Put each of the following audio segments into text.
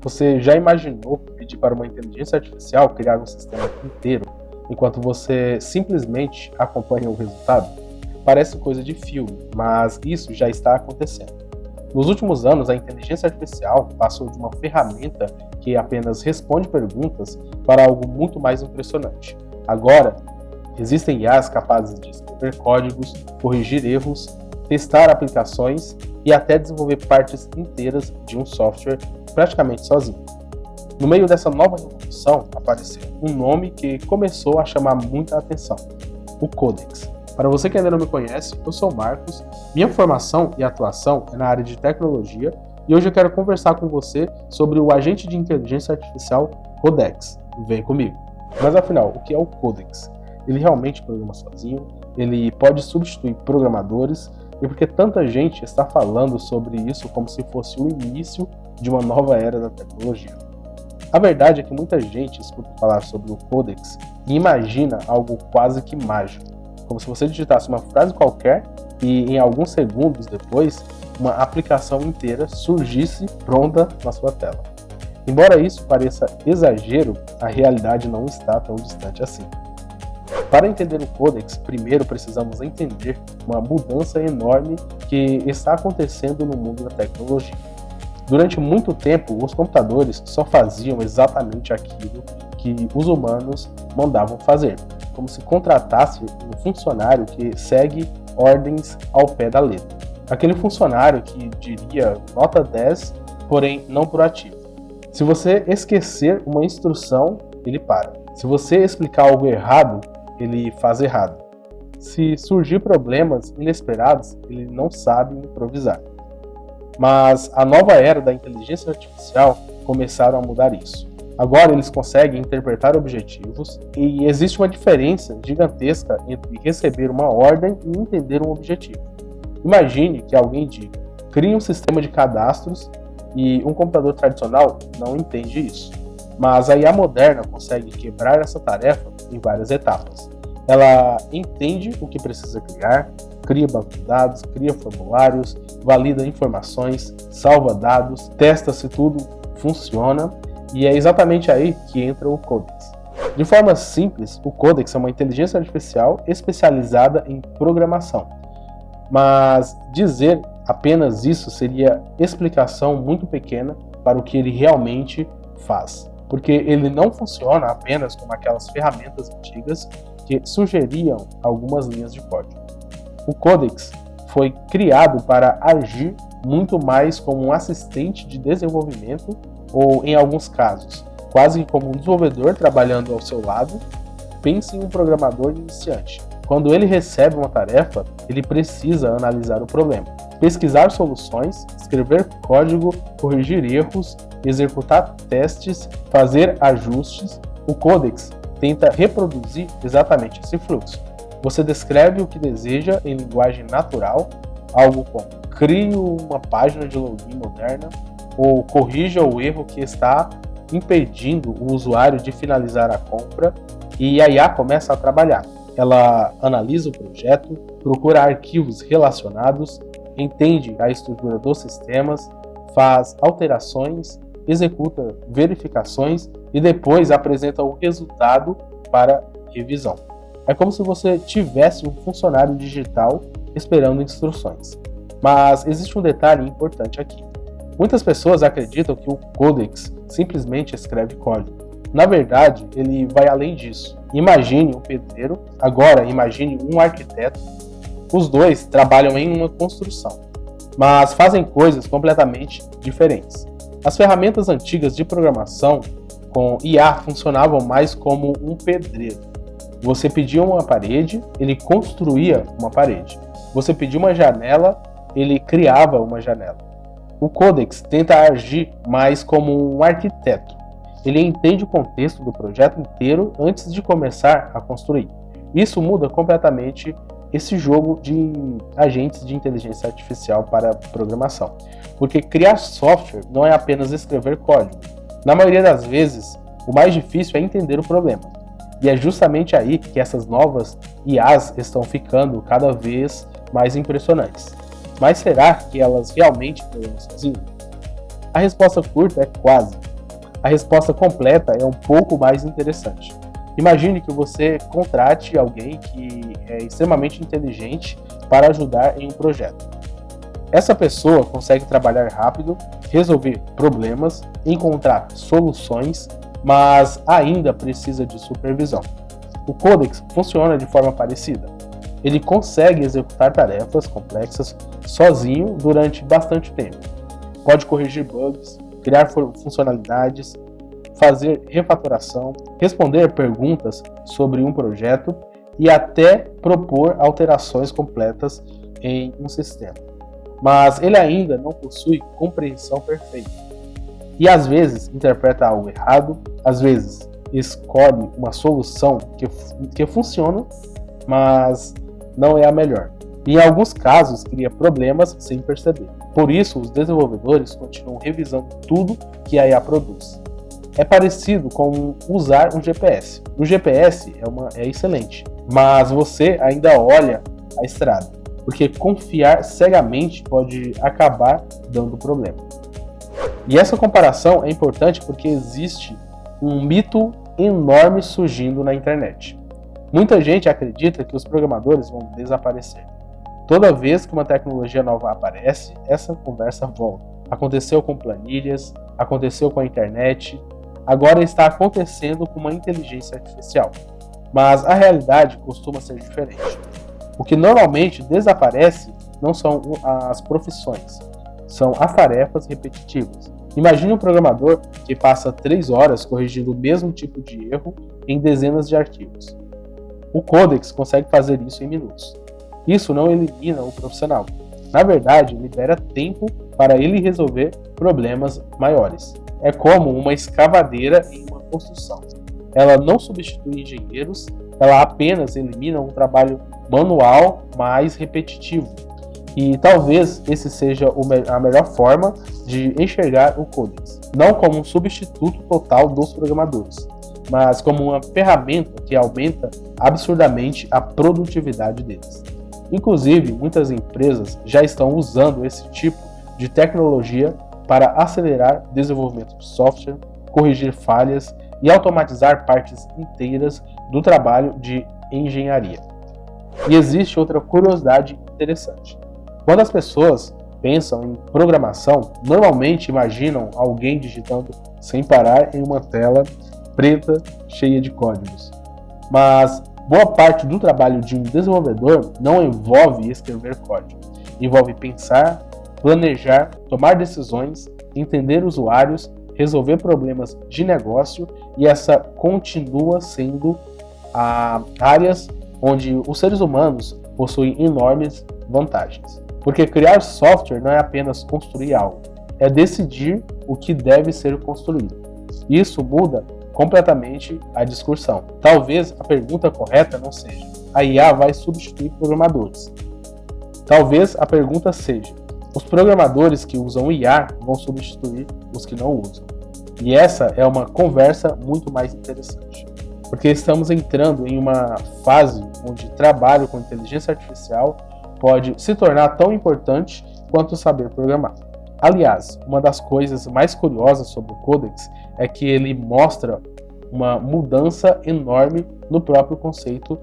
Você já imaginou pedir para uma inteligência artificial criar um sistema inteiro, enquanto você simplesmente acompanha o resultado? Parece coisa de filme, mas isso já está acontecendo. Nos últimos anos, a inteligência artificial passou de uma ferramenta que apenas responde perguntas para algo muito mais impressionante. Agora, existem IAs capazes de escrever códigos, corrigir erros, testar aplicações e até desenvolver partes inteiras de um software praticamente sozinho. No meio dessa nova revolução, apareceu um nome que começou a chamar muita atenção: o Codex. Para você que ainda não me conhece, eu sou o Marcos, minha formação e atuação é na área de tecnologia e hoje eu quero conversar com você sobre o agente de inteligência artificial Codex. Vem comigo! Mas afinal, o que é o Codex? Ele realmente programa sozinho? Ele pode substituir programadores? E por que tanta gente está falando sobre isso como se fosse o início de uma nova era da tecnologia? A verdade é que muita gente escuta falar sobre o Codex e imagina algo quase que mágico, como se você digitasse uma frase qualquer e em alguns segundos depois uma aplicação inteira surgisse pronta na sua tela. Embora isso pareça exagero, a realidade não está tão distante assim. Para entender o Codex, primeiro precisamos entender uma mudança enorme que está acontecendo no mundo da tecnologia. Durante muito tempo, os computadores só faziam exatamente aquilo que os humanos mandavam fazer, como se contratasse um funcionário que segue ordens ao pé da letra. Aquele funcionário que diria nota 10, porém não proativo. Se você esquecer uma instrução, ele para. Se você explicar algo errado, ele faz errado. Se surgir problemas inesperados, ele não sabe improvisar. Mas a nova era da inteligência artificial começaram a mudar isso. Agora eles conseguem interpretar objetivos e existe uma diferença gigantesca entre receber uma ordem e entender um objetivo. Imagine que alguém diga: crie um sistema de cadastros, e um computador tradicional não entende isso. Mas a IA moderna consegue quebrar essa tarefa em várias etapas. Ela entende o que precisa criar, cria banco de dados, cria formulários, valida informações, salva dados, testa se tudo funciona, e é exatamente aí que entra o Codex. De forma simples, o Codex é uma inteligência artificial especializada em programação. Mas dizer apenas isso seria explicação muito pequena para o que ele realmente faz. Porque ele não funciona apenas como aquelas ferramentas antigas que sugeriam algumas linhas de código. O Codex foi criado para agir muito mais como um assistente de desenvolvimento ou, em alguns casos, quase como um desenvolvedor trabalhando ao seu lado. Pense em um programador iniciante. Quando ele recebe uma tarefa, ele precisa analisar o problema, pesquisar soluções, escrever código, corrigir erros, executar testes, fazer ajustes. O Codex tenta reproduzir exatamente esse fluxo. Você descreve o que deseja em linguagem natural, algo como crie uma página de login moderna ou corrija o erro que está impedindo o usuário de finalizar a compra, e a IA começa a trabalhar. Ela analisa o projeto, procura arquivos relacionados, entende a estrutura dos sistemas, faz alterações, executa verificações e depois apresenta o resultado para revisão. É como se você tivesse um funcionário digital esperando instruções. Mas existe um detalhe importante aqui. Muitas pessoas acreditam que o Codex simplesmente escreve código. Na verdade, ele vai além disso. Imagine um pedreiro, agora imagine um arquiteto. Os dois trabalham em uma construção, mas fazem coisas completamente diferentes. As ferramentas antigas de programação com IA funcionavam mais como um pedreiro. Você pedia uma parede, ele construía uma parede. Você pedia uma janela, ele criava uma janela. O Codex tenta agir mais como um arquiteto. Ele entende o contexto do projeto inteiro antes de começar a construir. Isso muda completamente esse jogo de agentes de inteligência artificial para programação. Porque criar software não é apenas escrever código. Na maioria das vezes, o mais difícil é entender o problema. E é justamente aí que essas novas IAs estão ficando cada vez mais impressionantes. Mas será que elas realmente programam sozinhas? A resposta curta é quase. A resposta completa é um pouco mais interessante. Imagine que você contrate alguém que é extremamente inteligente para ajudar em um projeto. Essa pessoa consegue trabalhar rápido, resolver problemas, encontrar soluções, mas ainda precisa de supervisão. O Codex funciona de forma parecida. Ele consegue executar tarefas complexas sozinho durante bastante tempo. Pode corrigir bugs, criar funcionalidades, fazer refatoração, responder perguntas sobre um projeto e até propor alterações completas em um sistema. Mas ele ainda não possui compreensão perfeita. E às vezes interpreta algo errado, às vezes escolhe uma solução que funciona, mas não é a melhor. E em alguns casos cria problemas sem perceber. Por isso, os desenvolvedores continuam revisando tudo que a IA produz. É parecido com usar um GPS. O GPS é excelente, mas você ainda olha a estrada, porque confiar cegamente pode acabar dando problema. E essa comparação é importante porque existe um mito enorme surgindo na internet. Muita gente acredita que os programadores vão desaparecer. Toda vez que uma tecnologia nova aparece, essa conversa volta. Aconteceu com planilhas, aconteceu com a internet, agora está acontecendo com uma inteligência artificial. Mas a realidade costuma ser diferente. O que normalmente desaparece não são as profissões, são as tarefas repetitivas. Imagine um programador que passa 3 horas corrigindo o mesmo tipo de erro em dezenas de arquivos. O Codex consegue fazer isso em minutos. Isso não elimina o profissional. Na verdade, libera tempo para ele resolver problemas maiores. É como uma escavadeira em uma construção. Ela não substitui engenheiros, ela apenas elimina um trabalho manual mais repetitivo. E talvez esse seja a melhor forma de enxergar o Codex. Não como um substituto total dos programadores, mas como uma ferramenta que aumenta absurdamente a produtividade deles. Inclusive, muitas empresas já estão usando esse tipo de tecnologia para acelerar o desenvolvimento de software, corrigir falhas e automatizar partes inteiras do trabalho de engenharia. E existe outra curiosidade interessante. Quando as pessoas pensam em programação, normalmente imaginam alguém digitando sem parar em uma tela preta cheia de códigos. Mas boa parte do trabalho de um desenvolvedor não envolve escrever código. Envolve pensar, planejar, tomar decisões, entender usuários, resolver problemas de negócio, e essa continua sendo áreas onde os seres humanos possuem enormes vantagens. Porque criar software não é apenas construir algo, é decidir o que deve ser construído. Isso muda completamente a discussão. Talvez a pergunta correta não seja: a IA vai substituir programadores. Talvez a pergunta seja: os programadores que usam IA vão substituir os que não usam. E essa é uma conversa muito mais interessante, porque estamos entrando em uma fase onde trabalho com inteligência artificial pode se tornar tão importante quanto saber programar. Aliás, uma das coisas mais curiosas sobre o Codex é que ele mostra uma mudança enorme no próprio conceito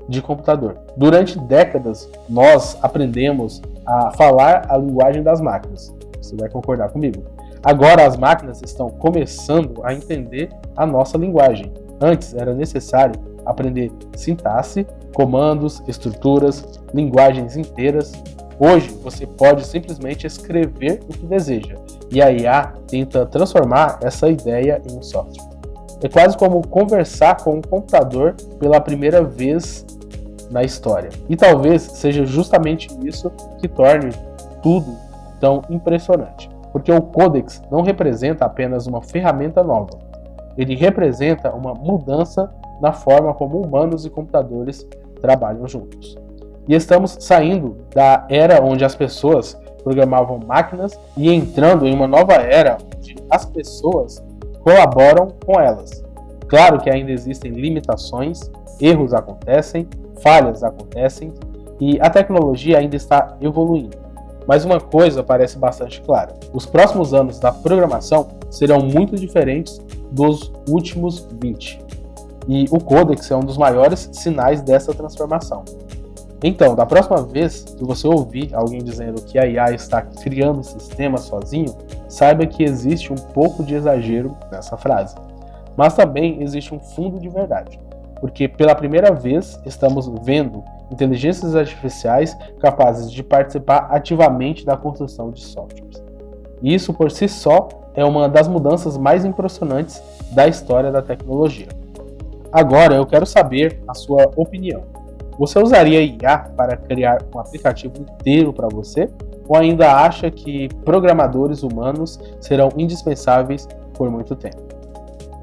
de computador. Durante décadas, nós aprendemos a falar a linguagem das máquinas. Você vai concordar comigo. Agora as máquinas estão começando a entender a nossa linguagem. Antes era necessário aprender sintaxe, comandos, estruturas, linguagens inteiras. Hoje você pode simplesmente escrever o que deseja, e a IA tenta transformar essa ideia em um software. É quase como conversar com um computador pela primeira vez na história. E talvez seja justamente isso que torne tudo tão impressionante. Porque o Codex não representa apenas uma ferramenta nova. Ele representa uma mudança na forma como humanos e computadores trabalham juntos. E estamos saindo da era onde as pessoas programavam máquinas e entrando em uma nova era onde as pessoas colaboram com elas. Claro que ainda existem limitações, erros acontecem, falhas acontecem e a tecnologia ainda está evoluindo. Mas uma coisa parece bastante clara: os próximos anos da programação serão muito diferentes dos últimos 20. E o Codex é um dos maiores sinais dessa transformação. Então, da próxima vez que você ouvir alguém dizendo que a IA está criando sistemas sozinho, saiba que existe um pouco de exagero nessa frase. Mas também existe um fundo de verdade, porque pela primeira vez estamos vendo inteligências artificiais capazes de participar ativamente da construção de softwares. E isso por si só é uma das mudanças mais impressionantes da história da tecnologia. Agora eu quero saber a sua opinião. Você usaria IA para criar um aplicativo inteiro para você? Ou ainda acha que programadores humanos serão indispensáveis por muito tempo?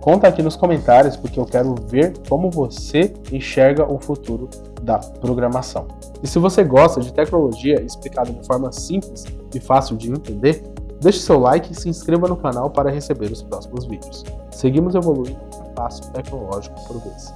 Conta aqui nos comentários, porque eu quero ver como você enxerga o futuro da programação. E se você gosta de tecnologia explicada de forma simples e fácil de entender, deixe seu like e se inscreva no canal para receber os próximos vídeos. Seguimos evoluindo um passo tecnológico por vez.